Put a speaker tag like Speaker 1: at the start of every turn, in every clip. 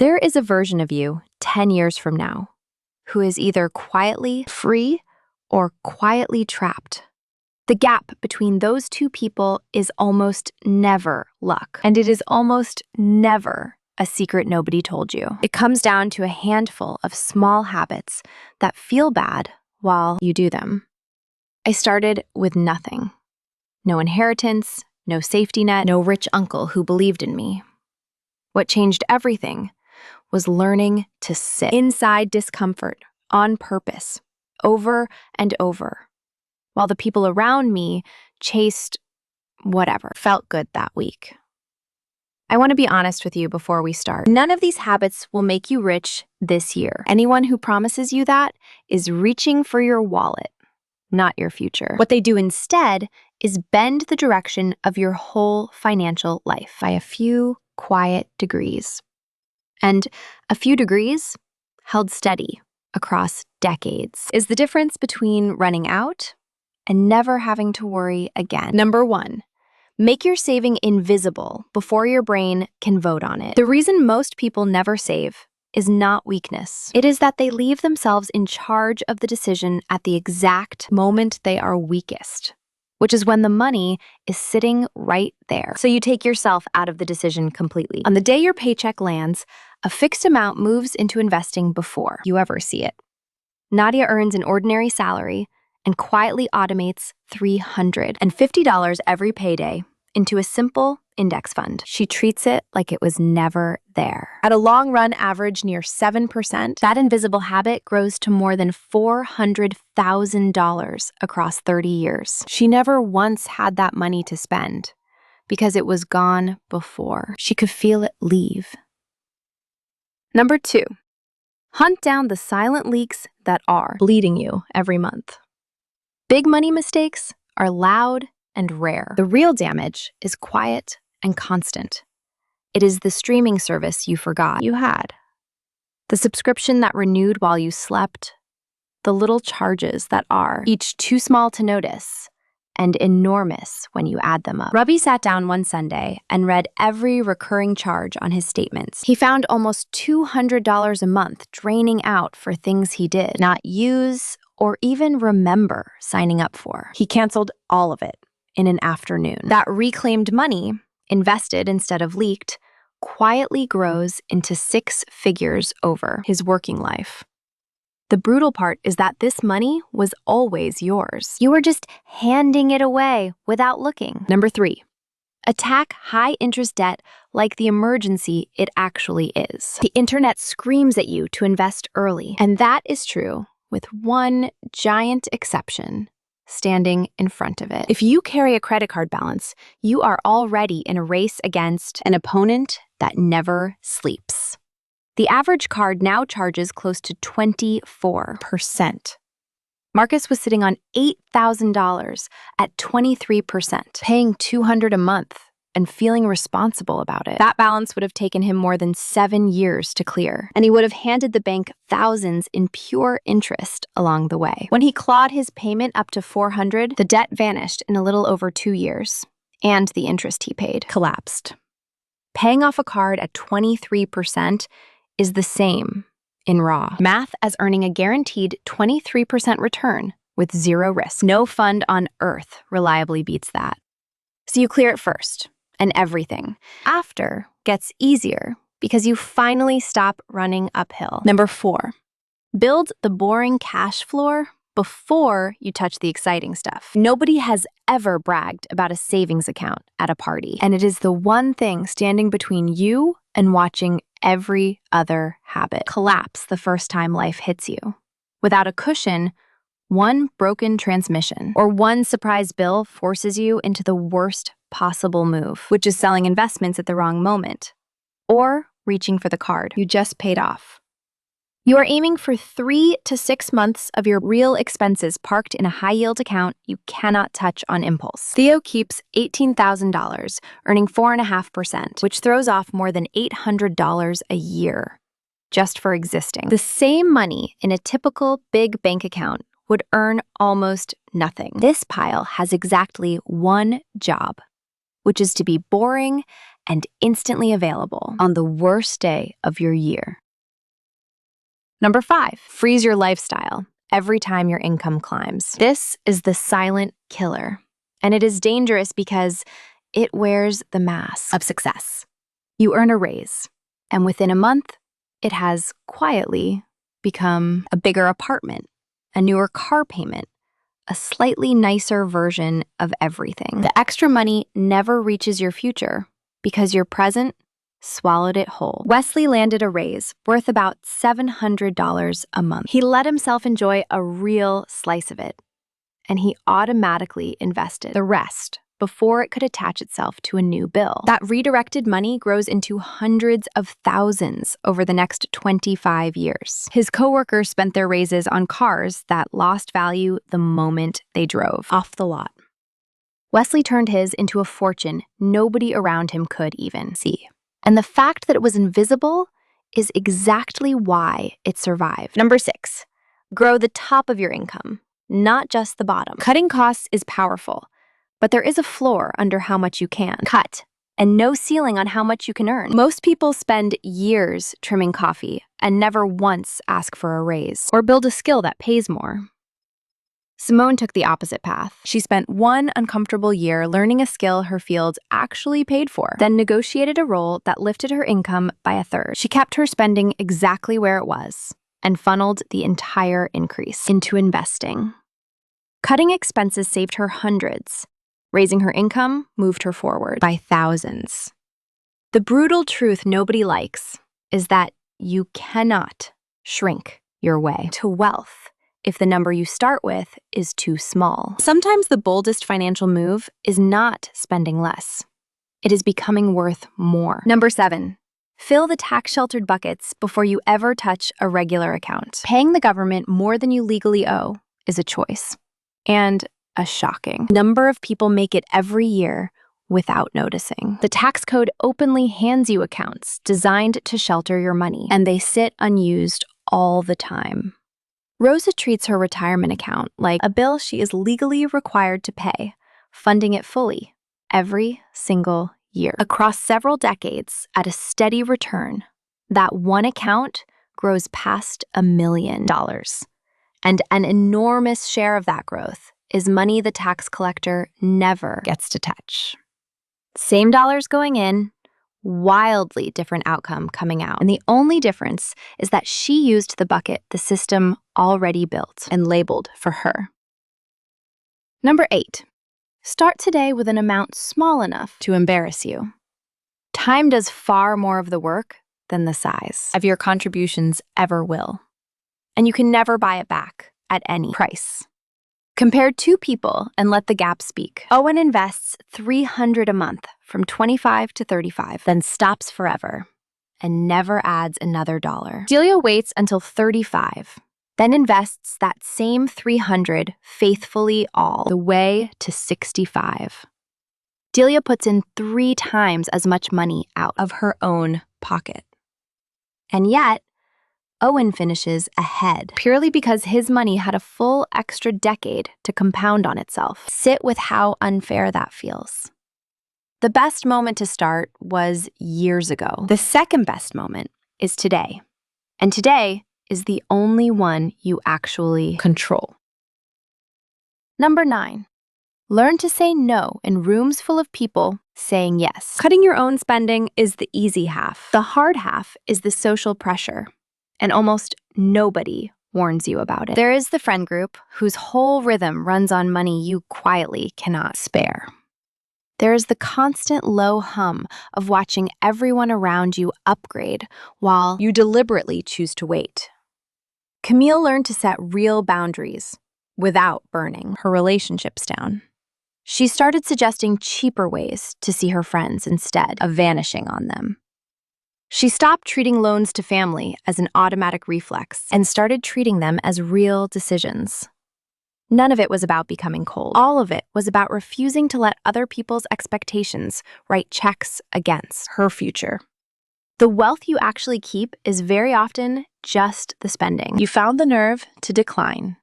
Speaker 1: There is a version of you 10 years from now who is either quietly free or quietly trapped. The gap between those two people is almost never luck, and it is almost never a secret nobody told you. It comes down to a handful of small habits that feel bad while you do them. I started with nothing. No inheritance, no safety net, no rich uncle who believed in me. What changed everything was learning to sit inside discomfort on purpose, over and over, while the people around me chased whatever felt good that week. I want to be honest with you before we start. None of these habits will make you rich this year. Anyone who promises you that is reaching for your wallet, not your future. What they do instead is bend the direction of your whole financial life by a few quiet degrees. And a few degrees held steady across decades is the difference between running out and never having to worry again. Number 1, make your saving invisible before your brain can vote on it. The reason most people never save is not weakness. It is that they leave themselves in charge of the decision at the exact moment they are weakest, which is when the money is sitting right there. So you take yourself out of the decision completely. On the day your paycheck lands, a fixed amount moves into investing before you ever see it. Nadia earns an ordinary salary and quietly automates $350 every payday into a simple index fund. She treats it like it was never there. At a long-run average near 7%, that invisible habit grows to more than $400,000 across 30 years. She never once had that money to spend because it was gone before. She could feel it leave. Number 2, hunt down the silent leaks that are bleeding you every month. Big money mistakes are loud and rare. The real damage is quiet and constant. It is the streaming service you forgot you had, the subscription that renewed while you slept, the little charges that are each too small to notice and enormous when you add them up. Robbie sat down one Sunday and read every recurring charge on his statements. He found almost $200 a month draining out for things he did not use or even remember signing up for. He canceled all of it in an afternoon. That reclaimed money, invested instead of leaked, quietly grows into 6 figures over his working life. The brutal part is that this money was always yours. You were just handing it away without looking. Number 3, attack high-interest debt like the emergency it actually is. The internet screams at you to invest early, and that is true with one giant exception standing in front of it. If you carry a credit card balance, you are already in a race against an opponent that never sleeps. The average card now charges close to 24%. Marcus was sitting on $8,000 at 23%, paying $200 a month and feeling responsible about it. That balance would have taken him more than 7 years to clear, and he would have handed the bank thousands in pure interest along the way. When he clawed his payment up to $400, the debt vanished in a little over 2 years, and the interest he paid collapsed. Paying off a card at 23% is the same in raw math as earning a guaranteed 23% return with zero risk. No fund on earth reliably beats that. So you clear it first, and everything after gets easier because you finally stop running uphill. Number 4, build the boring cash floor before you touch the exciting stuff. Nobody has ever bragged about a savings account at a party, and it is the one thing standing between you and watching every other habit collapse the first time life hits you. Without a cushion, one broken transmission or one surprise bill forces you into the worst possible move, which is selling investments at the wrong moment or reaching for the card you just paid off. You are aiming for 3 to 6 months of your real expenses parked in a high-yield account you cannot touch on impulse. Theo keeps $18,000, earning 4.5%, which throws off more than $800 a year just for existing. The same money in a typical big bank account would earn almost nothing. This pile has exactly one job, which is to be boring and instantly available on the worst day of your year. Number 5, freeze your lifestyle every time your income climbs. This is the silent killer, and it is dangerous because it wears the mask of success. You earn a raise, and within a month, it has quietly become a bigger apartment, a newer car payment, a slightly nicer version of everything. The extra money never reaches your future because your present swallowed it whole. Wesley landed a raise worth about $700 a month. He let himself enjoy a real slice of it, and he automatically invested the rest before it could attach itself to a new bill. That redirected money grows into hundreds of thousands over the next 25 years. His coworkers spent their raises on cars that lost value the moment they drove off the lot. Wesley turned his into a fortune nobody around him could even see. And the fact that it was invisible is exactly why it survived. Number 6, grow the top of your income, not just the bottom. Cutting costs is powerful, but there is a floor under how much you can cut and no ceiling on how much you can earn. Most people spend years trimming coffee and never once ask for a raise or build a skill that pays more. Simone took the opposite path. She spent one uncomfortable year learning a skill her field actually paid for, then negotiated a role that lifted her income by a third. She kept her spending exactly where it was and funneled the entire increase into investing. Cutting expenses saved her hundreds. Raising her income moved her forward by thousands. The brutal truth nobody likes is that you cannot shrink your way to wealth if the number you start with is too small. Sometimes the boldest financial move is not spending less. It is becoming worth more. Number 7, fill the tax-sheltered buckets before you ever touch a regular account. Paying the government more than you legally owe is a choice, and a shocking number of people make it every year without noticing. The tax code openly hands you accounts designed to shelter your money, and they sit unused all the time. Rosa treats her retirement account like a bill she is legally required to pay, funding it fully every single year. Across several decades, at a steady return, that one account grows past $1 million. And an enormous share of that growth is money the tax collector never gets to touch. Same dollars going in, wildly different outcome coming out. And the only difference is that she used the bucket the system already built and labeled for her. Number 8, start today with an amount small enough to embarrass you. Time does far more of the work than the size of your contributions ever will. And you can never buy it back at any price. Compare 2 people and let the gap speak. Owen invests $300 a month from 25 to 35, then stops forever and never adds another dollar. Delia waits until 35, then invests that same $300 faithfully all the way to 65. Delia puts in 3 times as much money out of her own pocket. And yet, Owen finishes ahead purely because his money had a full extra decade to compound on itself. Sit with how unfair that feels. The best moment to start was years ago. The second best moment is today. And today is the only one you actually control. Number 9, learn to say no in rooms full of people saying yes. Cutting your own spending is the easy half. The hard half is the social pressure. And almost nobody warns you about it. There is the friend group whose whole rhythm runs on money you quietly cannot spare. There is the constant low hum of watching everyone around you upgrade while you deliberately choose to wait. Camille learned to set real boundaries without burning her relationships down. She started suggesting cheaper ways to see her friends instead of vanishing on them. She stopped treating loans to family as an automatic reflex and started treating them as real decisions. None of it was about becoming cold. All of it was about refusing to let other people's expectations write checks against her future. The wealth you actually keep is very often just the spending. You found the nerve to decline.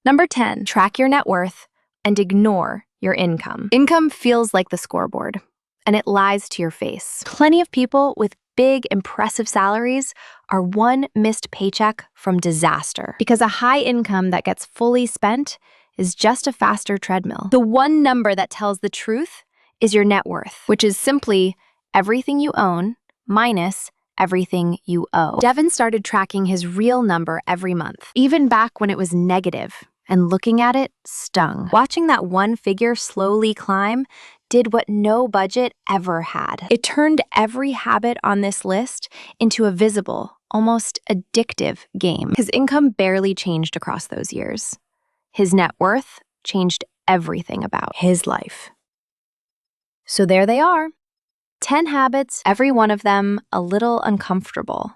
Speaker 1: Number 10, track your net worth and ignore your income. Income feels like the scoreboard. and it lies to your face. Plenty of people with big, impressive salaries are one missed paycheck from disaster, because a high income that gets fully spent is just a faster treadmill. The one number that tells the truth is your net worth, which is simply everything you own minus everything you owe. Devin started tracking his real number every month, even back when it was negative, and looking at it stung. Watching that one figure slowly climb did what no budget ever had. It turned every habit on this list into a visible, almost addictive game. His income barely changed across those years. His net worth changed everything about his life. So there they are. 10 habits, every one of them a little uncomfortable.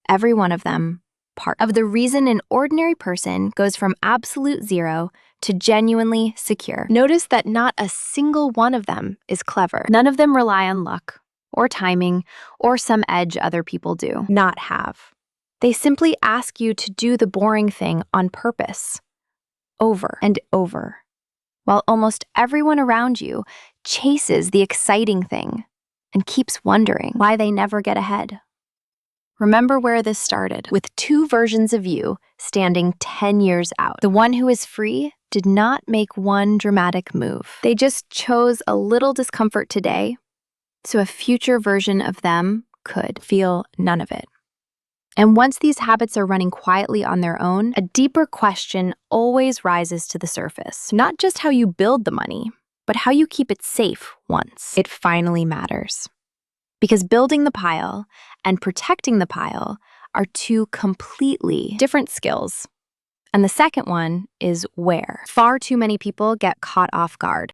Speaker 1: Every one of them part of the reason an ordinary person goes from absolute zero to genuinely secure. Notice that not a single one of them is clever. None of them rely on luck or timing or some edge other people do not have. They simply ask you to do the boring thing on purpose, over and over, while almost everyone around you chases the exciting thing and keeps wondering why they never get ahead. Remember where this started, with two versions of you standing 10 years out. The one who is free did not make one dramatic move. They just chose a little discomfort today, so a future version of them could feel none of it. And once these habits are running quietly on their own, a deeper question always rises to the surface. Not just how you build the money, but how you keep it safe once it finally matters. Because building the pile and protecting the pile are two completely different skills. And the second one is where. Far too many people get caught off guard